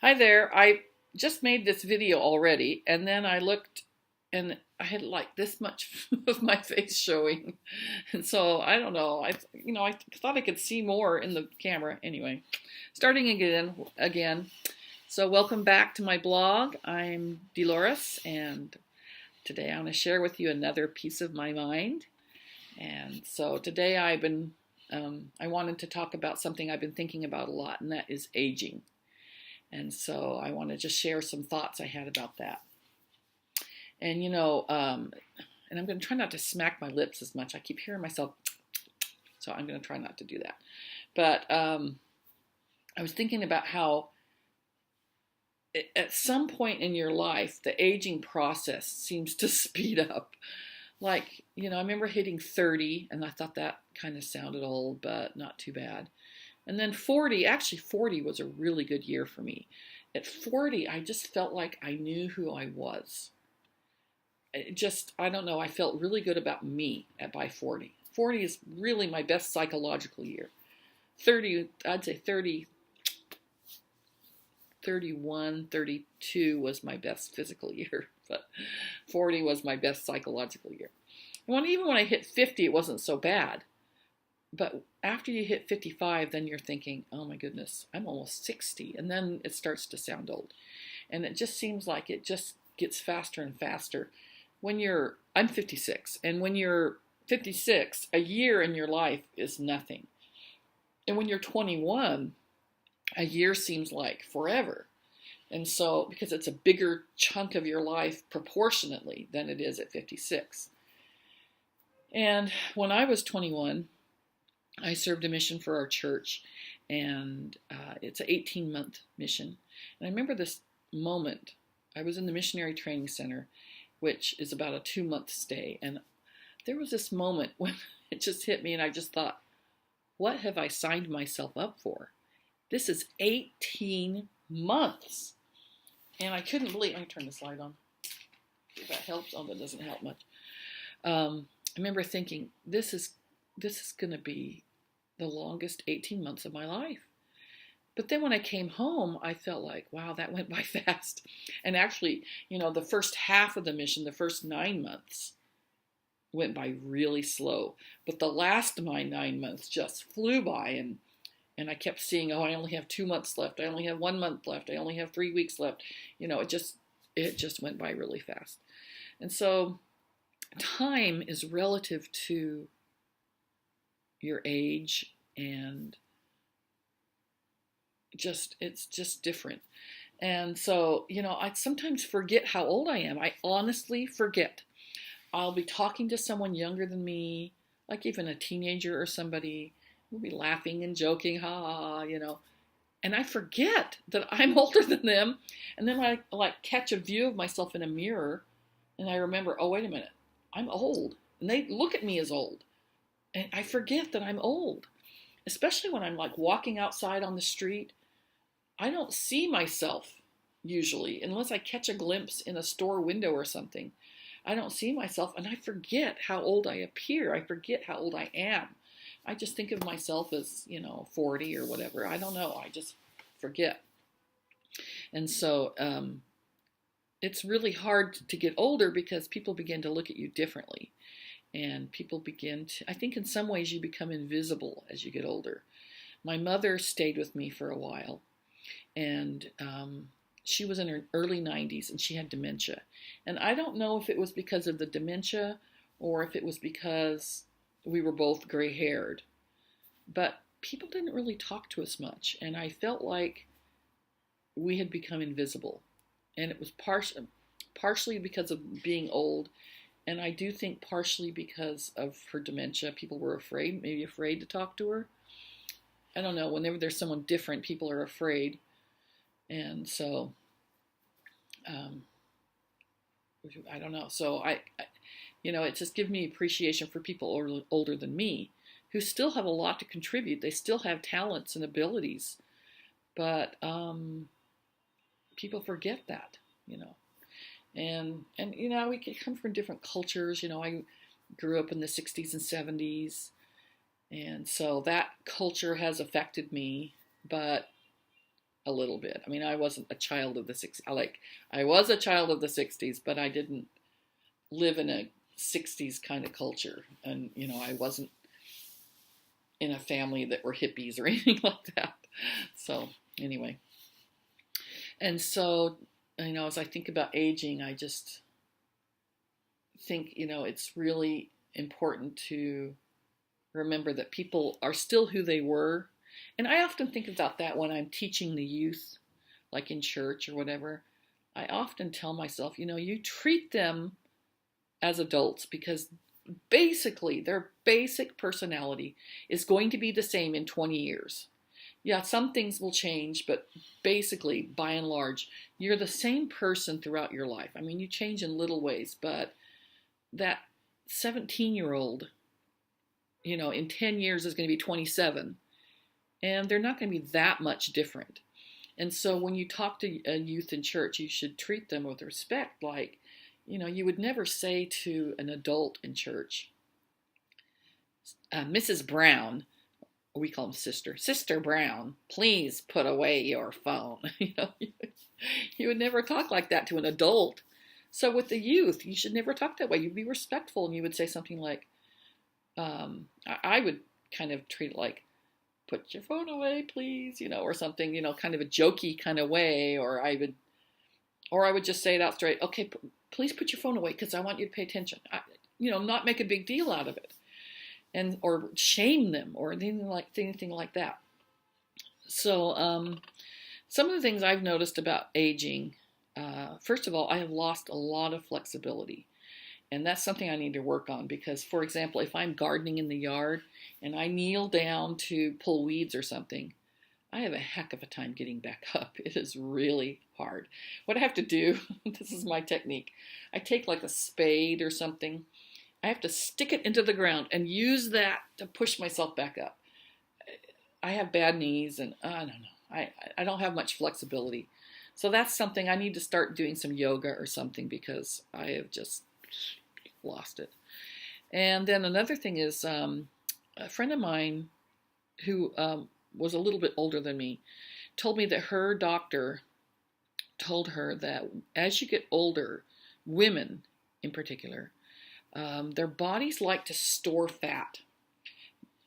Hi there. I just made this video already, and then I looked and I had like this much of my face showing. And so I don't know. I thought I could see more in the camera. Anyway, starting again. So welcome back to my blog. I'm Dolores, and today I want to share with you another piece of my mind. And so today I wanted to talk about something I've been thinking about a lot, and that is aging. And so I want to just share some thoughts I had about that. And and I'm going to try not to smack my lips as much. I keep hearing myself, so I'm going to try not to do that. But I was thinking about how at some point in your life, the aging process seems to speed up. Like, I remember hitting 30, and I thought that kind of sounded old, but not too bad. And then 40 was a really good year for me. At 40, I just felt like I knew who I was. I don't know, I felt really good about me by 40. 40 is really my best psychological year. 30, I'd say 30, 31, 32 was my best physical year, but 40 was my best psychological year. Even when I hit 50, it wasn't so bad. But after you hit 55, then you're thinking, oh my goodness, I'm almost 60. And then it starts to sound old. And it just seems like it just gets faster and faster. I'm 56. And when you're 56, a year in your life is nothing. And when you're 21, a year seems like forever. And so, because it's a bigger chunk of your life proportionately than it is at 56. And when I was 21, I served a mission for our church, and it's an 18-month mission. And I remember this moment. I was in the missionary training center, which is about a 2-month stay. And there was this moment when it just hit me, and I just thought, what have I signed myself up for? This is 18 months. And I couldn't believe, let me turn this light on. If that helps. Oh, that doesn't help much. I remember thinking, this is going to be the longest 18 months of my life. But then when I came home, I felt like, wow, that went by fast. And actually, the first half of the mission, the first 9 months, went by really slow. But the last of my 9 months just flew by, and I kept seeing, I only have 2 months left. I only have 1 month left. I only have 3 weeks left. It just went by really fast. And so time is relative to your age, and it's just different. And so, I sometimes forget how old I am. I honestly forget. I'll be talking to someone younger than me, like even a teenager or somebody. We'll be laughing and joking, and I forget that I'm older than them. And then I catch a view of myself in a mirror, and I remember, oh, wait a minute, I'm old. And they look at me as old. And I forget that I'm old, especially when I'm walking outside on the street. I don't see myself usually, unless I catch a glimpse in a store window or something. I don't see myself, and I forget how old I appear. I forget how old I am. I just think of myself as, 40 or whatever. I don't know. I just forget. And so it's really hard to get older because people begin to look at you differently. And people I think in some ways you become invisible as you get older. My mother stayed with me for a while, and she was in her early 90s, and she had dementia. And I don't know if it was because of the dementia or if it was because we were both gray-haired. But people didn't really talk to us much, and I felt like we had become invisible. And it was partially because of being old. And I do think partially because of her dementia, people were maybe afraid to talk to her. I don't know, whenever there's someone different, people are afraid. And so, I don't know. So it just gives me appreciation for people older than me who still have a lot to contribute. They still have talents and abilities. But people forget that, And we can come from different cultures. I grew up in the 60s and 70s. And so that culture has affected me. But a little bit. I mean, I wasn't a child of the 60s. I was a child of the 60s, but I didn't live in a 60s kind of culture. And, you know, I wasn't in a family that were hippies or anything like that. So anyway, and so, you know, as I think about aging, I just think, you know, it's really important to remember that people are still who they were. And I often think about that when I'm teaching the youth, like in church or whatever. I often tell myself, you know, you treat them as adults because basically their basic personality is going to be the same in 20 years. Yeah, some things will change, but basically, by and large, you're the same person throughout your life. I mean, you change in little ways, but that 17-year-old, you know, in 10 years is going to be 27, and they're not going to be that much different. And so when you talk to a youth in church, you should treat them with respect. Like, you know, you would never say to an adult in church, Mrs. Brown, we call them Sister Brown, please put away your phone. You know, you would never talk like that to an adult. So with the youth, you should never talk that way. You'd be respectful, and you would say something like, I would kind of treat it like, put your phone away, please, you know, or something, you know, kind of a jokey kind of way, or I would just say it out straight. Okay, please put your phone away because I want you to pay attention. You know, not make a big deal out of it, and or shame them or anything like that. So some of the things I've noticed about aging. First of all, I have lost a lot of flexibility. And that's something I need to work on because, for example, if I'm gardening in the yard and I kneel down to pull weeds or something, I have a heck of a time getting back up. It is really hard. What I have to do, this is my technique, I take like a spade or something. I have to stick it into the ground and use that to push myself back up. I have bad knees and I don't know. I don't have much flexibility. So that's something I need to start doing some yoga or something because I have just lost it. And then another thing is a friend of mine who was a little bit older than me told me that her doctor told her that as you get older, women in particular, their bodies like to store fat.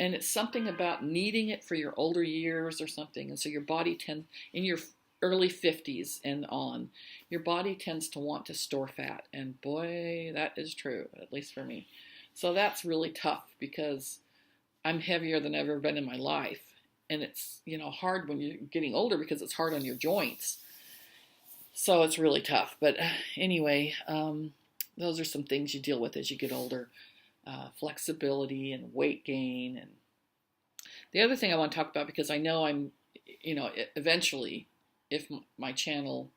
And it's something about needing it for your older years or something. And so your body tends, in your early 50s and on, your body tends to want to store fat. And boy, that is true, at least for me. So that's really tough because I'm heavier than I've ever been in my life. And it's, you know, hard when you're getting older because it's hard on your joints. So it's really tough. But anyway, those are some things you deal with as you get older. Flexibility and weight gain. And the other thing I want to talk about, because I know I'm, you know, eventually, if my channel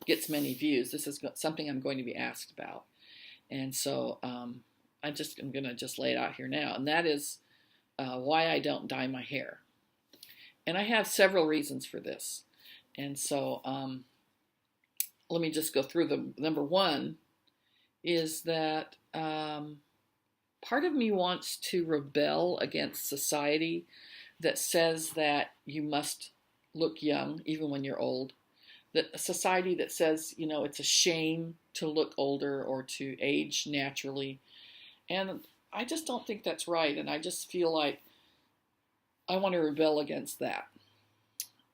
gets many views, this is something I'm going to be asked about. And so I'm going to just lay it out here now. And that is why I don't dye my hair. And I have several reasons for this. And so let me just go through them. Number one is that part of me wants to rebel against society that says that you must look young even when you're old. That a society that says, you know, it's a shame to look older or to age naturally. And I just don't think that's right. And I just feel like I want to rebel against that.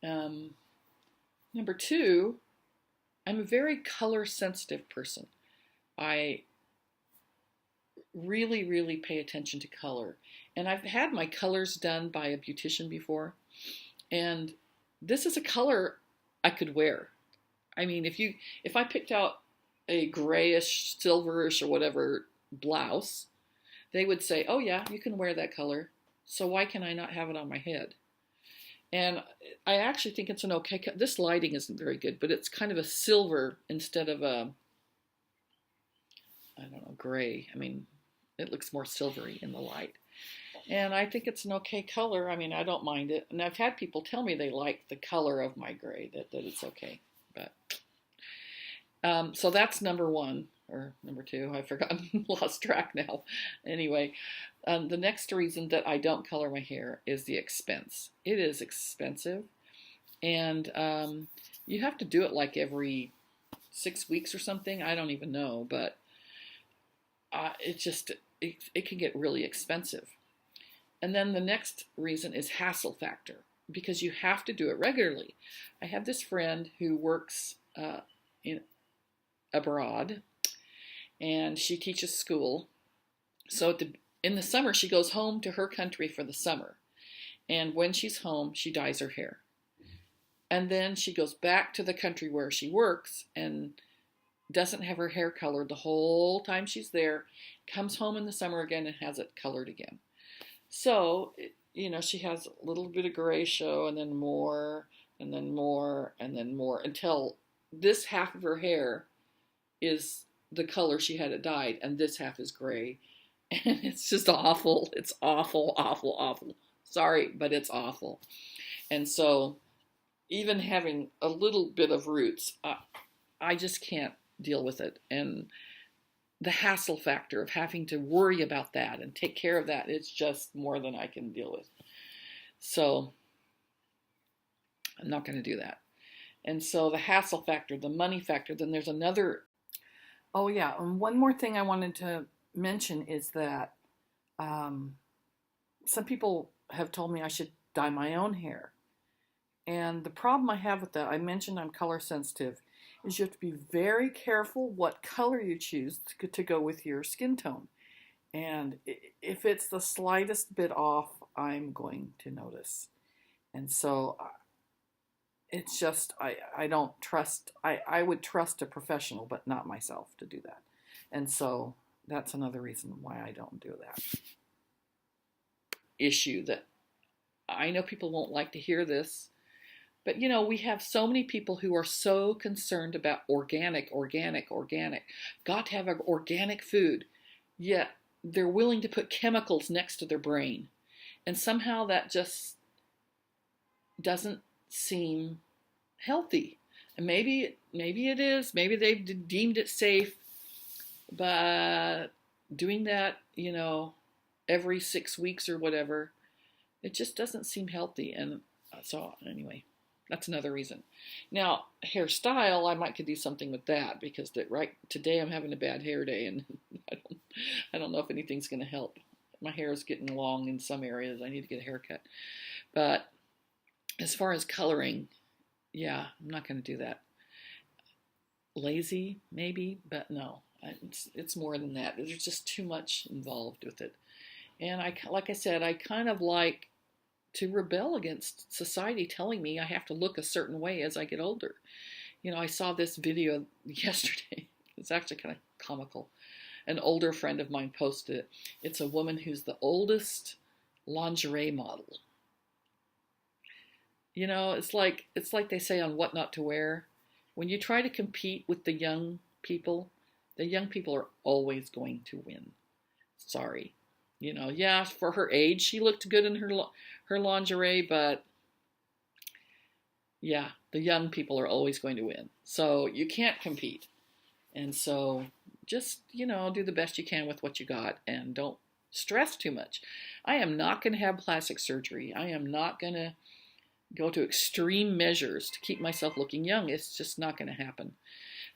Number two, I'm a very color sensitive person. I really, really pay attention to color. And I've had my colors done by a beautician before. And this is a color I could wear. I mean, if I picked out a grayish, silverish, or whatever blouse, they would say, oh yeah, you can wear that color. So why can I not have it on my head? And I actually think it's an okay color. This lighting isn't very good, but it's kind of a silver instead of a, I don't know, gray. I mean, it looks more silvery in the light. And I think it's an okay color. I mean, I don't mind it. And I've had people tell me they like the color of my gray, that it's okay. But so that's number one, or number two. I've forgotten, lost track now. Anyway, the next reason that I don't color my hair is the expense. It is expensive. And you have to do it like every 6 weeks or something. I don't even know, but it can get really expensive. And then the next reason is hassle factor, because you have to do it regularly. I have this friend who works abroad, and she teaches school. So in the summer, she goes home to her country for the summer. And when she's home, she dyes her hair. And then she goes back to the country where she works and doesn't have her hair colored the whole time she's there, comes home in the summer again and has it colored again. So, she has a little bit of gray show, and then more, and then more, and then more, until this half of her hair is the color she had it dyed, and this half is gray. And it's just awful. It's awful, awful, awful. Sorry, but it's awful. And so, even having a little bit of roots, I just can't deal with it. And the hassle factor of having to worry about that and take care of that, it's just more than I can deal with. So I'm not going to do that. And so the hassle factor, the money factor, then there's another. Oh yeah, and one more thing I wanted to mention is that some people have told me I should dye my own hair. And the problem I have with that, I mentioned I'm color sensitive, is you have to be very careful what color you choose to go with your skin tone. And if it's the slightest bit off, I'm going to notice. And so it's just, I don't trust, I would trust a professional, but not myself to do that. And so that's another reason why I don't do that. Issue that I know people won't like to hear this, but we have so many people who are so concerned about organic. Got to have organic food, yet they're willing to put chemicals next to their brain. And somehow that just doesn't seem healthy. And maybe it is, maybe they've deemed it safe, but doing that, every 6 weeks or whatever, it just doesn't seem healthy. And so anyway, that's another reason. Now, hairstyle, I might could do something with that, because today I'm having a bad hair day, and I don't know if anything's going to help. My hair is getting long in some areas. I need to get a haircut. But as far as coloring, yeah, I'm not going to do that. Lazy, maybe, but no. It's more than that. There's just too much involved with it. And like I said, I kind of like to rebel against society telling me I have to look a certain way as I get older. I saw this video yesterday. It's actually kind of comical. An older friend of mine posted it. It's a woman who's the oldest lingerie model. It's like they say on What Not to Wear. When you try to compete with the young people are always going to win. Sorry. Yeah, for her age, she looked good in her lingerie, but yeah, the young people are always going to win. So you can't compete. And so just, do the best you can with what you got, and don't stress too much. I am not going to have plastic surgery. I am not going to go to extreme measures to keep myself looking young. It's just not going to happen.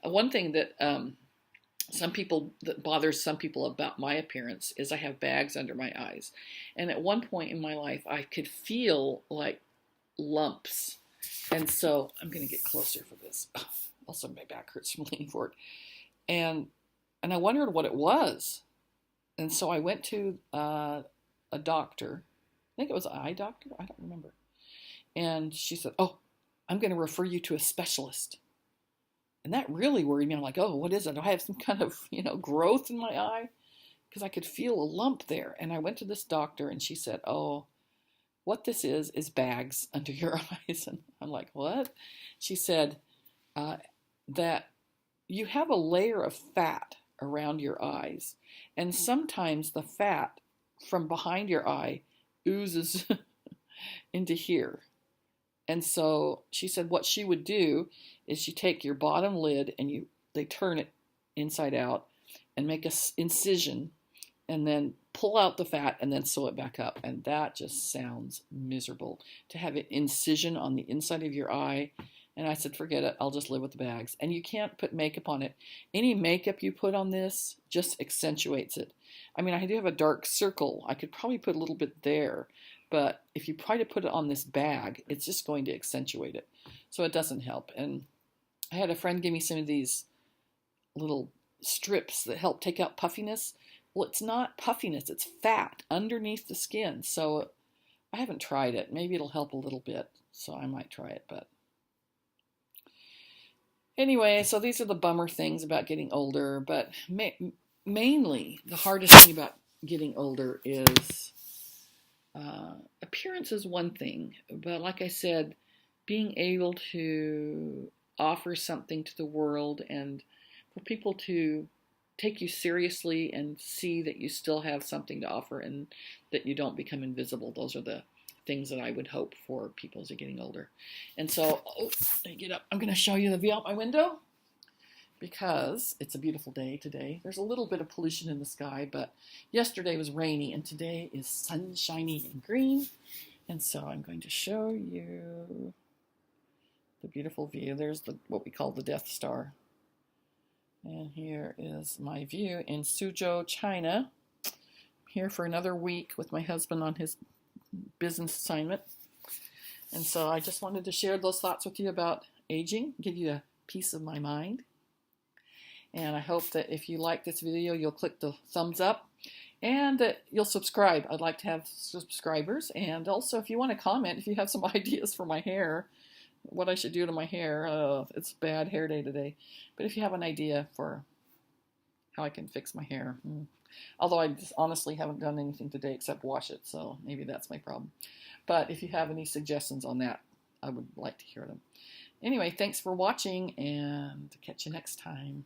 One thing that that bothers some people about my appearance is I have bags under my eyes. And at one point in my life, I could feel like lumps. And so I'm going to get closer for this. Also, my back hurts from leaning forward. And I wondered what it was. And so I went to a doctor. I think it was an eye doctor. I don't remember. And she said, "Oh, I'm going to refer you to a specialist." And that really worried me. I'm like, oh, what is it? Do I have some kind of, growth in my eye? Because I could feel a lump there. And I went to this doctor, and she said, oh, what this is bags under your eyes. And I'm like, what? She said that you have a layer of fat around your eyes. And sometimes the fat from behind your eye oozes into here. And so she said what she would do is you take your bottom lid and they turn it inside out and make an incision and then pull out the fat and then sew it back up. And that just sounds miserable. To have an incision on the inside of your eye. And I said, forget it. I'll just live with the bags. And you can't put makeup on it. Any makeup you put on this just accentuates it. I mean, I do have a dark circle. I could probably put a little bit there. But if you try to put it on this bag, it's just going to accentuate it. So it doesn't help. And I had a friend give me some of these little strips that help take out puffiness. Well, it's not puffiness. It's fat underneath the skin. So I haven't tried it. Maybe it'll help a little bit. So I might try it. But anyway, so these are the bummer things about getting older. But mainly, the hardest thing about getting older is appearance is one thing. But like I said, being able to offer something to the world and for people to take you seriously and see that you still have something to offer and that you don't become invisible. Those are the things that I would hope for people as they're getting older. And so, let me get up. I'm going to show you the view out my window because it's a beautiful day today. There's a little bit of pollution in the sky, but yesterday was rainy and today is sunshiny and green. And so I'm going to show you the beautiful view. There's what we call the Death Star. And here is my view in Suzhou, China. I'm here for another week with my husband on his business assignment. And so I just wanted to share those thoughts with you about aging, give you a piece of my mind. And I hope that if you like this video, you'll click the thumbs up and that you'll subscribe. I'd like to have subscribers. And also, if you want to comment, if you have some ideas for my hair, what I should do to my hair. It's bad hair day today. But if you have an idea for how I can fix my hair. Although I just honestly haven't done anything today except wash it, so maybe that's my problem. But if you have any suggestions on that, I would like to hear them. Anyway, thanks for watching, and catch you next time.